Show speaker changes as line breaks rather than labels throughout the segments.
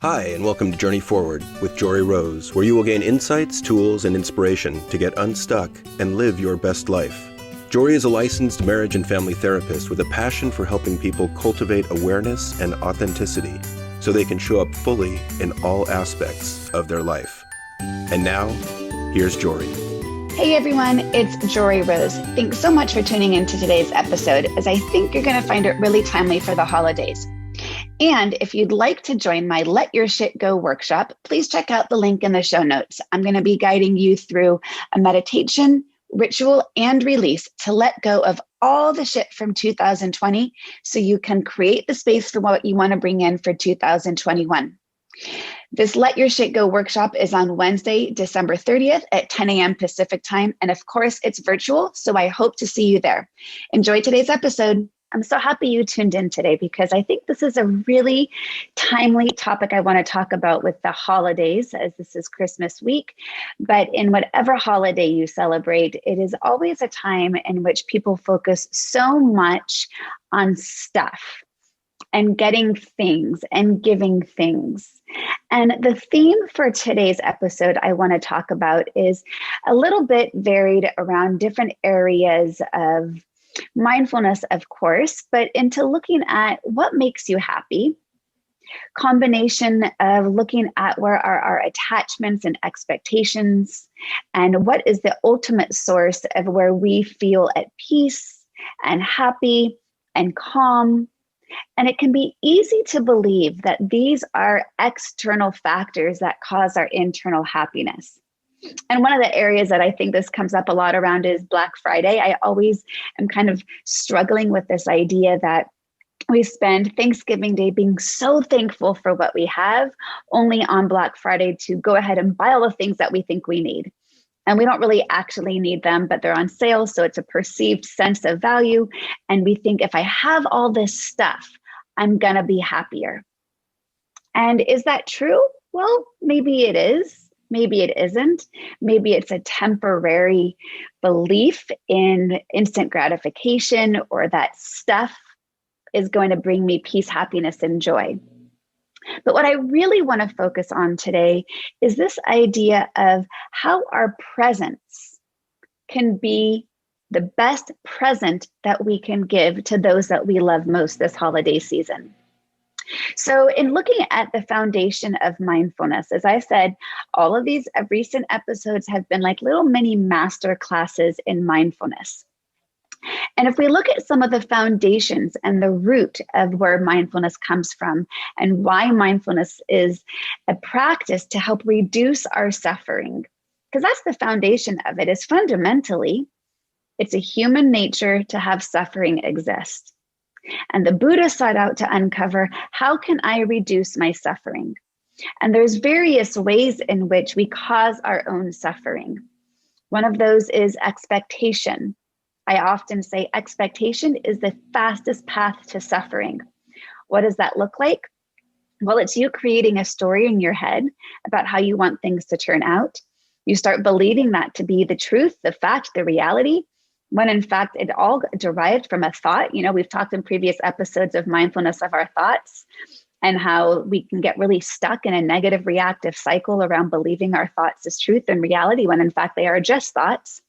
Hi, and welcome to Journey Forward with Jory Rose, where you will gain insights, tools, and inspiration to get unstuck and live your best life. Jory is a licensed marriage and family therapist with a passion for helping people cultivate awareness and authenticity so they can show up fully in all aspects of their life. And now, here's Jory.
Hey everyone, it's Jory Rose. Thanks so much for tuning into today's episode, as I think you're going to find it really timely for the holidays. And if you'd like to join my Let Your Shit Go workshop, please check out the link in the show notes. I'm going to be guiding you through a meditation, ritual, and release to let go of all the shit from 2020 so you can create the space for what you want to bring in for 2021. This Let Your Shit Go workshop is on Wednesday, December 30th at 10 a.m. Pacific time. And of course, it's virtual, so I hope to see you there. Enjoy today's episode. I'm so happy you tuned in today because I think this is a really timely topic I want to talk about with the holidays, as this is Christmas week. But in whatever holiday you celebrate, it is always a time in which people focus so much on stuff and getting things and giving things. And the theme for today's episode I want to talk about is a little bit varied around different areas of mindfulness, of course, but into looking at what makes you happy, combination of looking at where are our attachments and expectations, and what is the ultimate source of where we feel at peace and happy and calm. And it can be easy to believe that these are external factors that cause our internal happiness. And one of the areas that I think this comes up a lot around is Black Friday. I always am kind of struggling with this idea that we spend Thanksgiving Day being so thankful for what we have, only on Black Friday to go ahead and buy all the things that we think we need. And we don't really actually need them, but they're on sale. So it's a perceived sense of value. And we think if I have all this stuff, I'm going to be happier. And is that true? Well, maybe it is. Maybe it isn't. Maybe it's a temporary belief in instant gratification or that stuff is going to bring me peace, happiness, and joy. But what I really want to focus on today is this idea of how our presence can be the best present that we can give to those that we love most this holiday season. So in looking at the foundation of mindfulness, as I said, all of these recent episodes have been like little mini masterclasses in mindfulness. And if we look at some of the foundations and the root of where mindfulness comes from and why mindfulness is a practice to help reduce our suffering, because that's the foundation of it, is fundamentally, it's a human nature to have suffering exist. And the Buddha sought out to uncover, how can I reduce my suffering? And there's various ways in which we cause our own suffering. One of those is expectation. I often say expectation is the fastest path to suffering. What does that look like? Well, it's you creating a story in your head about how you want things to turn out. You start believing that to be the truth, the fact, the reality, when in fact it all derived from a thought. You know, we've talked in previous episodes of mindfulness of our thoughts and how we can get really stuck in a negative reactive cycle around believing our thoughts as truth and reality when in fact they are just thoughts.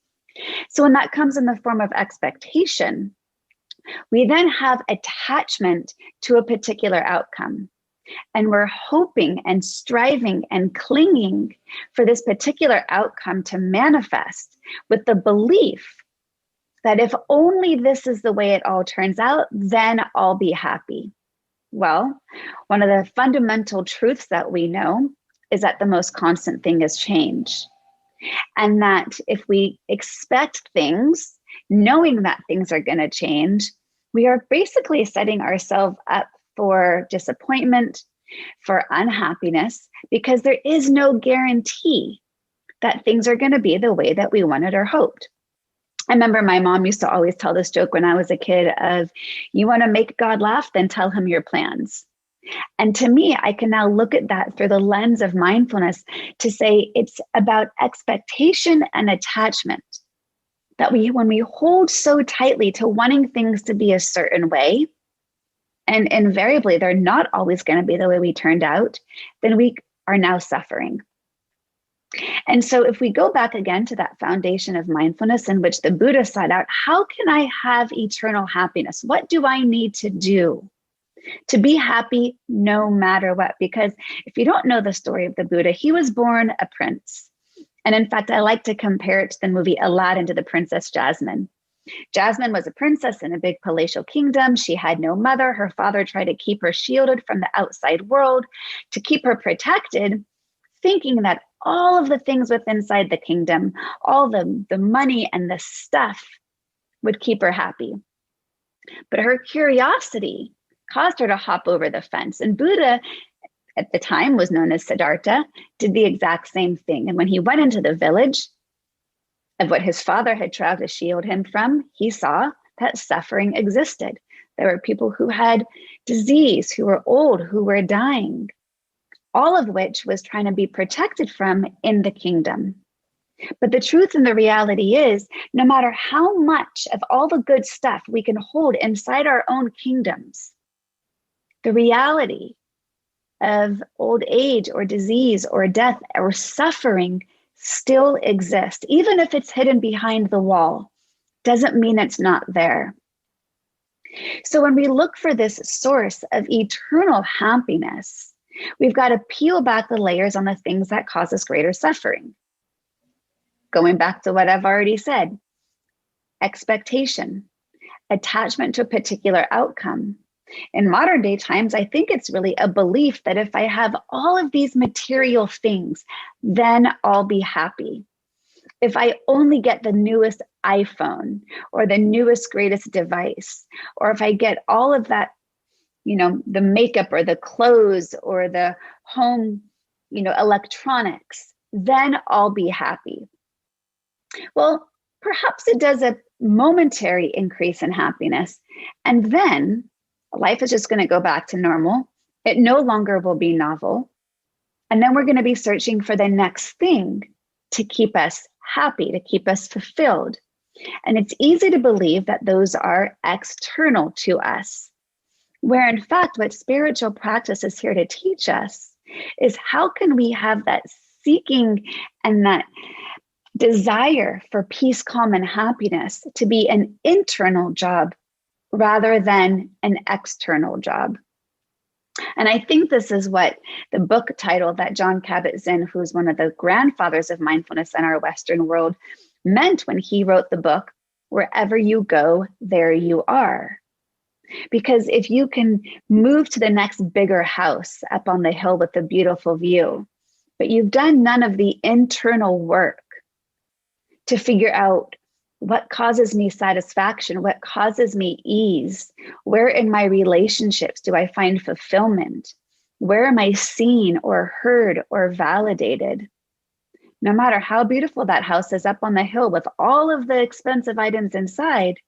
So when that comes in the form of expectation, we then have attachment to a particular outcome. And we're hoping and striving and clinging for this particular outcome to manifest with the belief that if only this is the way it all turns out, then I'll be happy. Well, one of the fundamental truths that we know is that the most constant thing is change. And that if we expect things, knowing that things are going to change, we are basically setting ourselves up for disappointment, for unhappiness, because there is no guarantee that things are going to be the way that we wanted or hoped. I remember my mom used to always tell this joke when I was a kid of, you want to make God laugh, then tell him your plans. And to me, I can now look at that through the lens of mindfulness to say it's about expectation and attachment. That when we hold so tightly to wanting things to be a certain way, and invariably they're not always going to be the way we turned out, then we are now suffering. And so if we go back again to that foundation of mindfulness in which the Buddha sought out, how can I have eternal happiness? What do I need to do to be happy no matter what? Because if you don't know the story of the Buddha, he was born a prince. And in fact, I like to compare it to the movie Aladdin, to the Princess Jasmine. Jasmine was a princess in a big palatial kingdom. She had no mother. Her father tried to keep her shielded from the outside world, to keep her protected, thinking that all of the things within inside the kingdom, all the money and the stuff would keep her happy. But her curiosity caused her to hop over the fence. And Buddha, at the time was known as Siddhartha, did the exact same thing. And when he went into the village of what his father had tried to shield him from, he saw that suffering existed. There were people who had disease, who were old, who were dying, all of which was trying to be protected from in the kingdom. But the truth and the reality is, no matter how much of all the good stuff we can hold inside our own kingdoms, the reality of old age or disease or death or suffering still exists. Even if it's hidden behind the wall, doesn't mean it's not there. So when we look for this source of eternal happiness, we've got to peel back the layers on the things that cause us greater suffering. Going back to what I've already said, expectation, attachment to a particular outcome. In modern day times, I think it's really a belief that if I have all of these material things, then I'll be happy. If I only get the newest iPhone or the newest, greatest device, or if I get all of that, the makeup or the clothes or the home, electronics, then I'll be happy. Well, perhaps it does a momentary increase in happiness, and then life is just going to go back to normal. It no longer will be novel. And then we're going to be searching for the next thing to keep us happy, to keep us fulfilled. And it's easy to believe that those are external to us, where in fact, what spiritual practice is here to teach us is how can we have that seeking and that desire for peace, calm, and happiness to be an internal job rather than an external job. And I think this is what the book title that Jon Kabat-Zinn, who's one of the grandfathers of mindfulness in our Western world, meant when he wrote the book, Wherever You Go, There You Are. Because if you can move to the next bigger house up on the hill with a beautiful view, but you've done none of the internal work to figure out what causes me satisfaction, what causes me ease, where in my relationships do I find fulfillment, where am I seen or heard or validated? No matter how beautiful that house is up on the hill with all of the expensive items inside,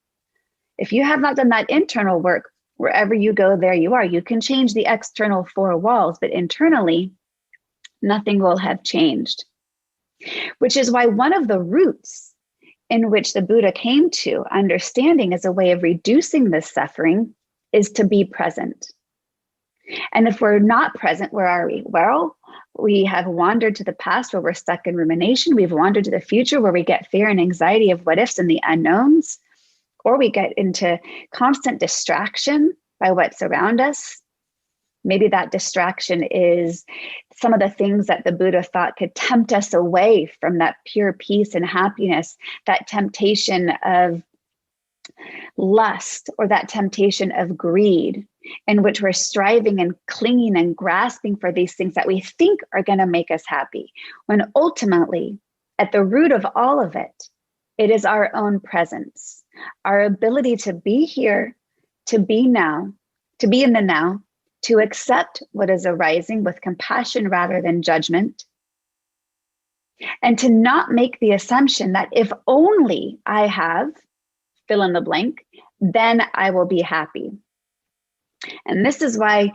if you have not done that internal work, wherever you go, there you are. You can change the external four walls, but internally, nothing will have changed. Which is why one of the roots in which the Buddha came to understanding as a way of reducing this suffering is to be present. And if we're not present, where are we? Well, we have wandered to the past where we're stuck in rumination. We've wandered to the future where we get fear and anxiety of what ifs and the unknowns, or we get into constant distraction by what's around us. Maybe that distraction is some of the things that the Buddha thought could tempt us away from that pure peace and happiness, that temptation of lust or that temptation of greed, in which we're striving and clinging and grasping for these things that we think are going to make us happy, when ultimately, at the root of all of it, it is our own presence, our ability to be here, to be now, to be in the now, to accept what is arising with compassion rather than judgment, and to not make the assumption that if only I have, fill in the blank, then I will be happy. And this is why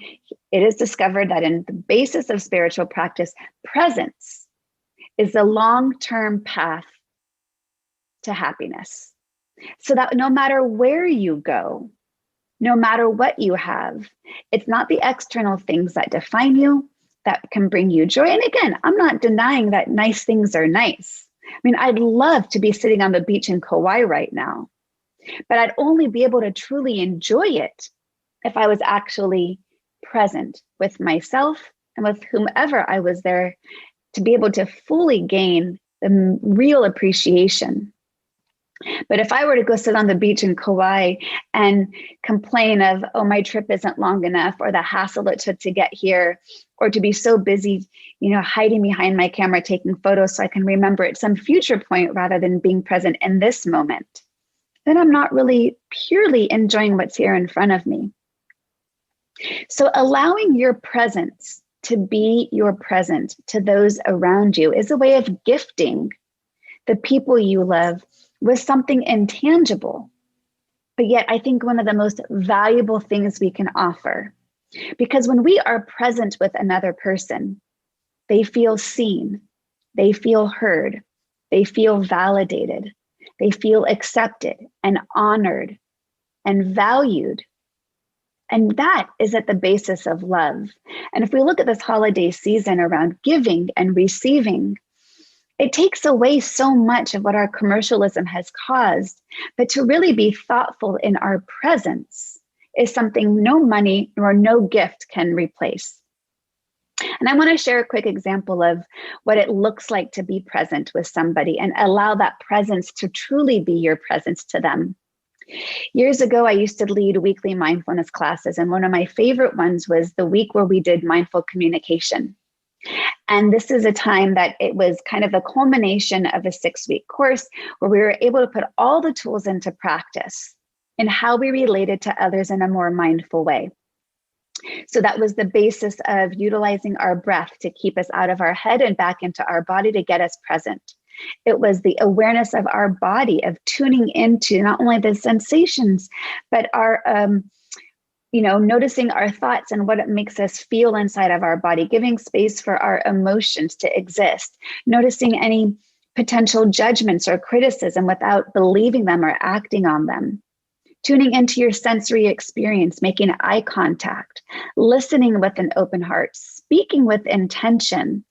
it is discovered that in the basis of spiritual practice, presence is the long-term path to happiness. So that no matter where you go, no matter what you have. It's not the external things that define you, that can bring you joy. And again, I'm not denying that nice things are nice. I mean, I'd love to be sitting on the beach in Kauai right now, but I'd only be able to truly enjoy it if I was actually present with myself and with whomever I was there to be able to fully gain the real appreciation. But if I were to go sit on the beach in Kauai and complain of, oh, my trip isn't long enough, or the hassle it took to get here, or to be so busy, hiding behind my camera, taking photos so I can remember at some future point rather than being present in this moment, then I'm not really purely enjoying what's here in front of me. So allowing your presence to be your present to those around you is a way of gifting the people you love with something intangible, but yet I think one of the most valuable things we can offer. Because when we are present with another person, they feel seen, they feel heard, they feel validated, they feel accepted and honored and valued. And that is at the basis of love. And if we look at this holiday season around giving and receiving, it takes away so much of what our commercialism has caused. But to really be thoughtful in our presence is something no money or no gift can replace. And I want to share a quick example of what it looks like to be present with somebody and allow that presence to truly be your presence to them. Years ago, I used to lead weekly mindfulness classes, and one of my favorite ones was the week where we did mindful communication. And this is a time that it was kind of the culmination of a 6-week course where we were able to put all the tools into practice in how we related to others in a more mindful way. So that was the basis of utilizing our breath to keep us out of our head and back into our body to get us present. It was the awareness of our body, of tuning into not only the sensations, but our noticing our thoughts and what it makes us feel inside of our body, giving space for our emotions to exist, noticing any potential judgments or criticism without believing them or acting on them, tuning into your sensory experience, making eye contact, listening with an open heart, speaking with intention,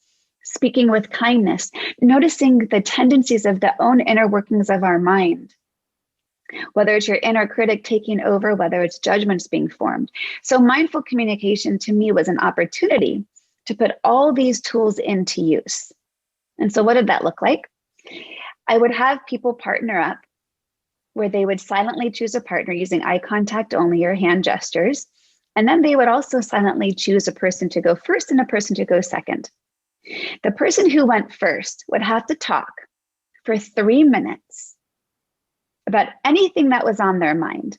speaking with kindness, noticing the tendencies of the own inner workings of our mind, whether it's your inner critic taking over, whether it's judgments being formed. So mindful communication to me was an opportunity to put all these tools into use. And so what did that look like? I would have people partner up where they would silently choose a partner using eye contact only or hand gestures. And then they would also silently choose a person to go first and a person to go second. The person who went first would have to talk for 3 minutes about anything that was on their mind.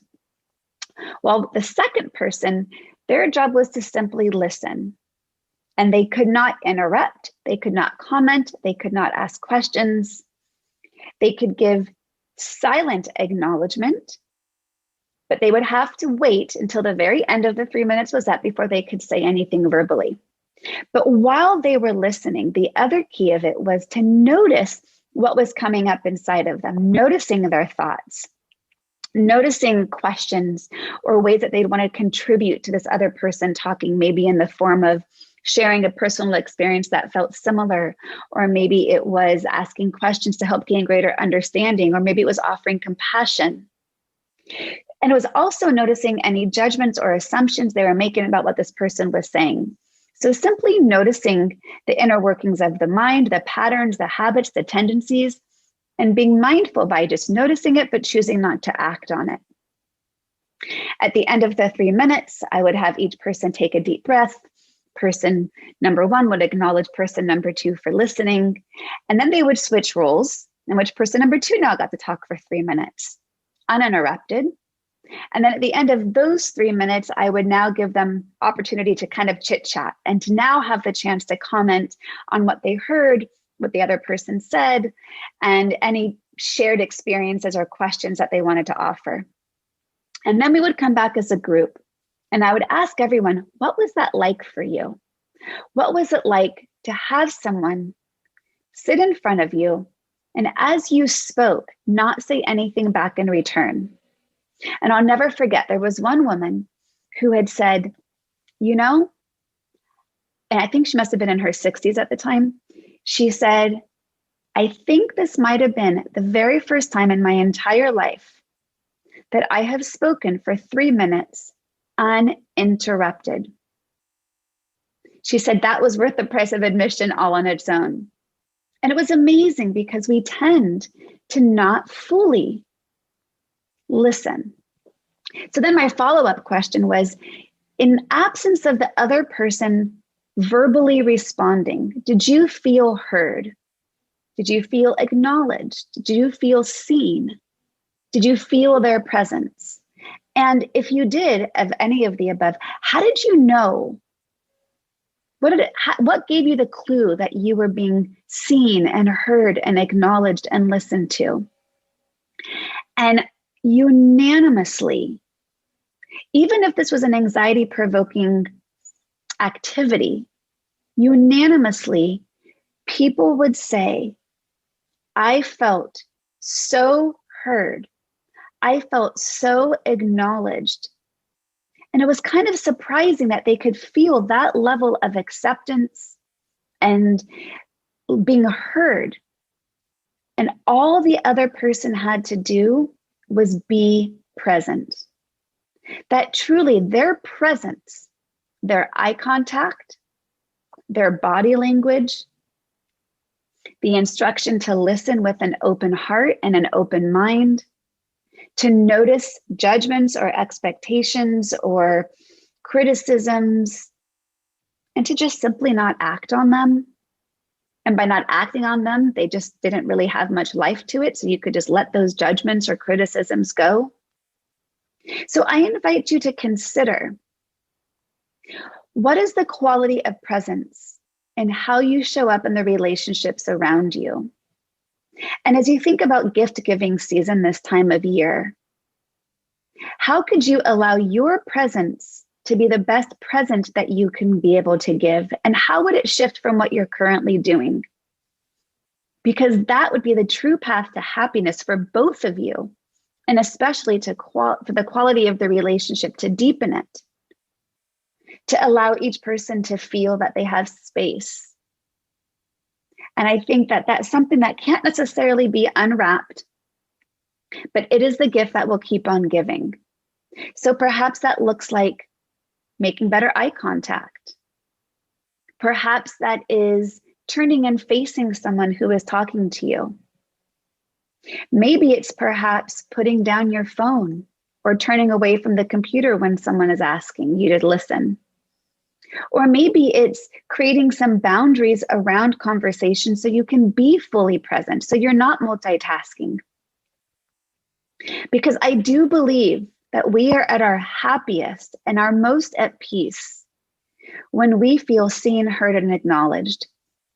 While the second person, their job was to simply listen. And they could not interrupt, they could not comment, they could not ask questions. They could give silent acknowledgement, but they would have to wait until the very end of the 3 minutes was up before they could say anything verbally. But while they were listening, the other key of it was to notice what was coming up inside of them, noticing their thoughts, noticing questions or ways that they'd want to contribute to this other person talking, maybe in the form of sharing a personal experience that felt similar, or maybe it was asking questions to help gain greater understanding, or maybe it was offering compassion. And it was also noticing any judgments or assumptions they were making about what this person was saying. So simply noticing the inner workings of the mind, the patterns, the habits, the tendencies, and being mindful by just noticing it, but choosing not to act on it. At the end of the 3 minutes, I would have each person take a deep breath. Person number 1 would acknowledge person number 2 for listening. And then they would switch roles, in which person number 2 now got to talk for 3 minutes, uninterrupted. And then at the end of those 3 minutes, I would now give them opportunity to kind of chit chat and to now have the chance to comment on what they heard, what the other person said, and any shared experiences or questions that they wanted to offer. And then we would come back as a group and I would ask everyone, what was that like for you? What was it like to have someone sit in front of you and as you spoke, not say anything back in return? And I'll never forget, there was one woman who had said, you know, and I think she must have been in her 60s at the time. She said, I think this might have been the very first time in my entire life that I have spoken for 3 minutes uninterrupted. She said that was worth the price of admission all on its own. And it was amazing because we tend to not fully listen. So then my follow-up question was, in absence of the other person verbally responding, did you feel heard? Did you feel acknowledged? Did you feel seen? Did you feel their presence? And if you did, of any of the above, how did you know? What gave you the clue that you were being seen and heard and acknowledged and listened to? And unanimously, even if this was an anxiety-provoking activity, unanimously, people would say, I felt so heard. I felt so acknowledged. And it was kind of surprising that they could feel that level of acceptance and being heard. And all the other person had to do was be present. That truly their presence, their eye contact, their body language, the instruction to listen with an open heart and an open mind, to notice judgments or expectations or criticisms, and to just simply not act on them. And by not acting on them, they just didn't really have much life to it. So you could just let those judgments or criticisms go. So I invite you to consider, what is the quality of presence and how you show up in the relationships around you? And as you think about gift giving season this time of year, how could you allow your presence to be the best present that you can be able to give? And how would it shift from what you're currently doing? Because that would be the true path to happiness for both of you, and especially for the quality of the relationship, to deepen it, to allow each person to feel that they have space. And I think that that's something that can't necessarily be unwrapped, but it is the gift that will keep on giving. So perhaps that looks like making better eye contact. Perhaps that is turning and facing someone who is talking to you. Maybe it's perhaps putting down your phone or turning away from the computer when someone is asking you to listen. Or maybe it's creating some boundaries around conversation so you can be fully present, so you're not multitasking. Because I do believe that we are at our happiest and our most at peace when we feel seen, heard, and acknowledged.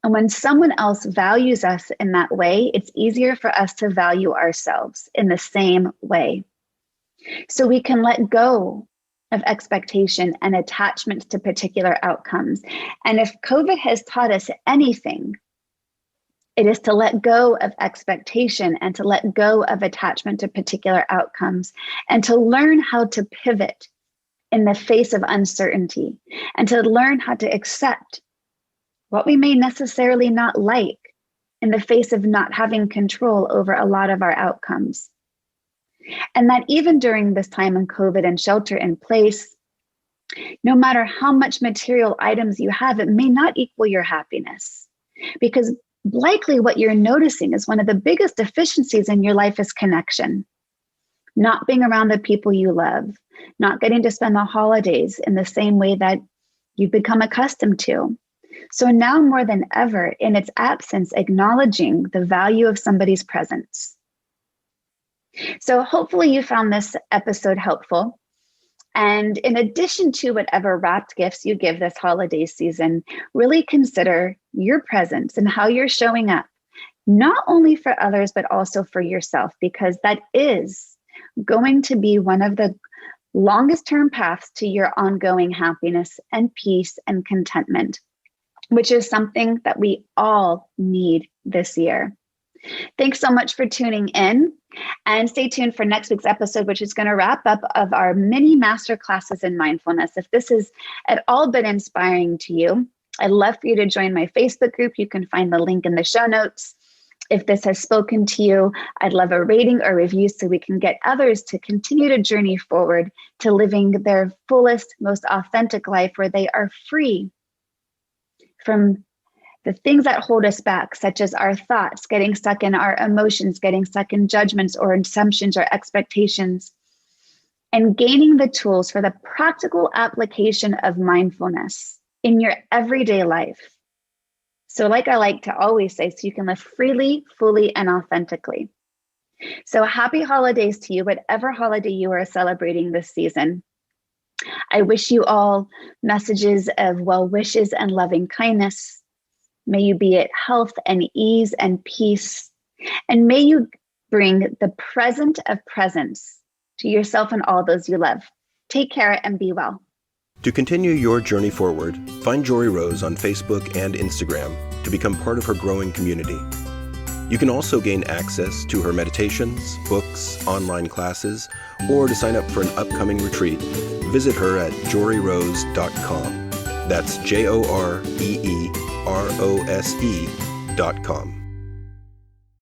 And when someone else values us in that way, it's easier for us to value ourselves in the same way. So we can let go of expectation and attachment to particular outcomes. And if COVID has taught us anything, it is to let go of expectation and to let go of attachment to particular outcomes, and to learn how to pivot in the face of uncertainty, and to learn how to accept what we may necessarily not like in the face of not having control over a lot of our outcomes. And that even during this time in COVID and shelter in place, no matter how much material items you have, it may not equal your happiness, because likely what you're noticing is one of the biggest deficiencies in your life is connection. Not being around the people you love, not getting to spend the holidays in the same way that you've become accustomed to. So now more than ever, in its absence, acknowledging the value of somebody's presence. So hopefully you found this episode helpful. And in addition to whatever wrapped gifts you give this holiday season, really consider your presence and how you're showing up, not only for others, but also for yourself, because that is going to be one of the longest term paths to your ongoing happiness and peace and contentment, which is something that we all need this year. Thanks so much for tuning in, and stay tuned for next week's episode, which is going to wrap up of our mini masterclasses in mindfulness. If this has at all been inspiring to you, I'd love for you to join my Facebook group. You can find the link in the show notes. If this has spoken to you, I'd love a rating or review so we can get others to continue to journey forward to living their fullest, most authentic life where they are free from the things that hold us back, such as our thoughts, getting stuck in our emotions, getting stuck in judgments or assumptions or expectations, and gaining the tools for the practical application of mindfulness in your everyday life. So like I like to always say, so you can live freely, fully, and authentically. So happy holidays to you, whatever holiday you are celebrating this season. I wish you all messages of well wishes and loving kindness. May you be at health and ease and peace. And may you bring the present of presence to yourself and all those you love. Take care and be well.
To continue your journey forward, find Jory Rose on Facebook and Instagram to become part of her growing community. You can also gain access to her meditations, books, online classes, or to sign up for an upcoming retreat, visit her at joryrose.com. That's JOREEROSE.com.